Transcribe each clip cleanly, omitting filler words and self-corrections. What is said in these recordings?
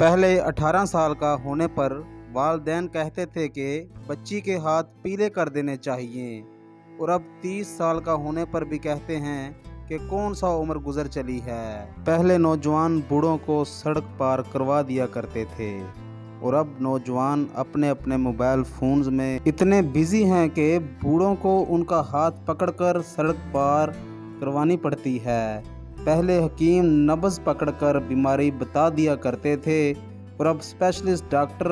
पहले 18 साल का होने पर वालिदैन कहते थे कि बच्ची के हाथ पीले कर देने चाहिए, और अब 30 साल का होने पर भी कहते हैं कि कौन सा उम्र गुजर चली है। पहले नौजवान बूढ़ों को सड़क पार करवा दिया करते थे, और अब नौजवान अपने अपने मोबाइल फोन्स में इतने बिजी हैं कि बूढ़ों को उनका हाथ पकड़कर सड़क पार करवानी पड़ती है। पहले हकीम नब्ज़ पकड़कर बीमारी बता दिया करते थे, और अब स्पेशलिस्ट डॉक्टर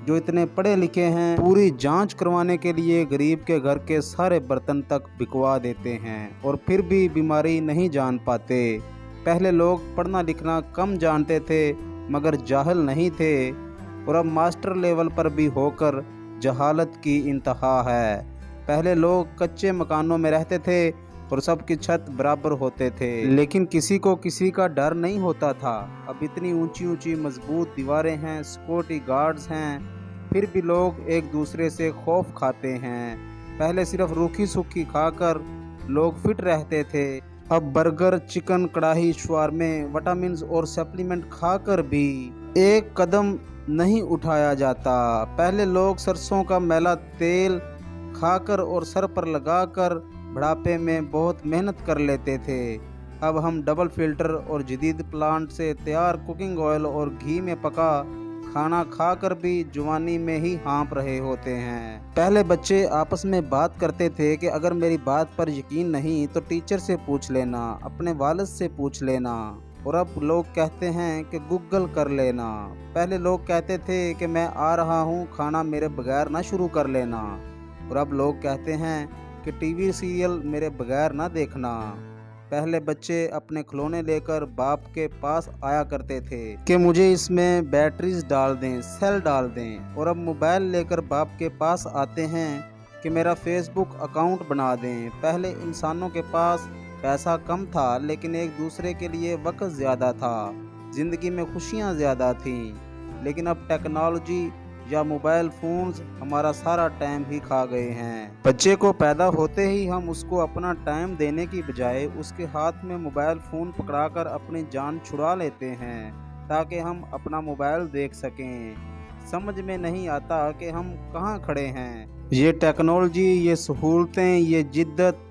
जो इतने पढ़े लिखे हैं पूरी जांच करवाने के लिए गरीब के घर के सारे बर्तन तक बिकवा देते हैं, और फिर भी बीमारी नहीं जान पाते। पहले लोग पढ़ना लिखना कम जानते थे मगर जाहिल नहीं थे, और अब मास्टर लेवल पर भी होकर जहालत की इंतहा है। पहले लोग कच्चे मकानों में रहते थे और सबकी छत बराबर होते थे, लेकिन किसी को किसी का डर नहीं होता था। अब इतनी ऊंची ऊंची मजबूत दीवारें हैं, सिक्योरिटी गार्ड्स हैं, फिर भी लोग एक दूसरे से खौफ खाते हैं। पहले सिर्फ रूखी सूखी खाकर लोग फिट रहते थे, अब बर्गर, चिकन, कड़ाही, शवारमे, विटामिन और सप्लीमेंट खाकर भी एक कदम नहीं उठाया जाता। पहले लोग सरसों का मैला तेल खाकर और सर पर लगाकर बुढ़ापे में बहुत मेहनत कर लेते थे। अब हम डबल फिल्टर और जदीद प्लांट से तैयार कुकिंग ऑयल और घी में पका खाना खाकर भी जवानी में ही हाँप रहे होते हैं। पहले बच्चे आपस में बात करते थे कि अगर मेरी बात पर यकीन नहीं तो टीचर से पूछ लेना, अपने वालिद से पूछ लेना, और अब लोग कहते हैं कि गूगल कर लेना। पहले लोग कहते थे कि मैं आ रहा हूँ, खाना मेरे बगैर ना शुरू कर लेना, और अब लोग कहते हैं कि टीवी सीरियल मेरे बगैर ना देखना। पहले बच्चे अपने खिलौने लेकर बाप के पास आया करते थे कि मुझे इसमें बैटरीज डाल दें, सेल डाल दें, और अब मोबाइल लेकर बाप के पास आते हैं कि मेरा फेसबुक अकाउंट बना दें। पहले इंसानों के पास पैसा कम था लेकिन एक दूसरे के लिए वक्त ज़्यादा था, ज़िंदगी में खुशियाँ ज़्यादा थीं, लेकिन अब टेक्नोलॉजी या मोबाइल फोन्स हमारा सारा टाइम ही खा गए हैं। बच्चे को पैदा होते ही हम उसको अपना टाइम देने की बजाय उसके हाथ में मोबाइल फ़ोन पकड़ाकर अपनी जान छुड़ा लेते हैं ताकि हम अपना मोबाइल देख सकें। समझ में नहीं आता कि हम कहाँ खड़े हैं। ये टेक्नोलॉजी, ये सहूलतें, ये जिद्दत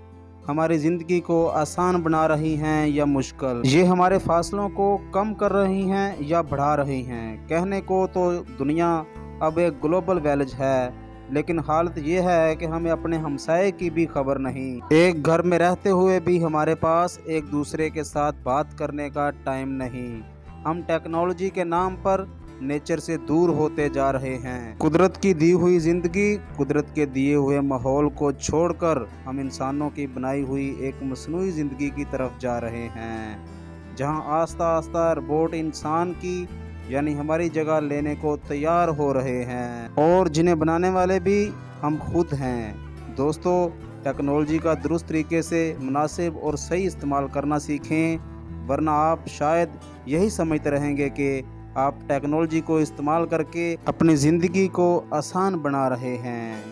हमारी ज़िंदगी को आसान बना रही हैं या मुश्किल। ये हमारे फासलों को कम कर रही हैं या बढ़ा रही हैं। कहने को तो दुनिया अब एक ग्लोबल विलेज है, लेकिन हालत ये है कि हमें अपने हमसाये की भी खबर नहीं। एक घर में रहते हुए भी हमारे पास एक दूसरे के साथ बात करने का टाइम नहीं। हम टेक्नोलॉजी के नाम पर नेचर से दूर होते जा रहे हैं। कुदरत की दी हुई जिंदगी, कुदरत के दिए हुए माहौल को छोड़कर हम इंसानों की बनाई हुई एक मसनूई जिंदगी की तरफ जा रहे हैं, जहां आस्ता आस्ता रोबोट इंसान की यानी हमारी जगह लेने को तैयार हो रहे हैं, और जिन्हें बनाने वाले भी हम खुद हैं। दोस्तों, टेक्नोलॉजी का दुरुस्त तरीके से मुनासिब और सही इस्तेमाल करना सीखें, वरना आप शायद यही समझते रहेंगे कि आप टेक्नोलॉजी को इस्तेमाल करके अपनी ज़िंदगी को आसान बना रहे हैं।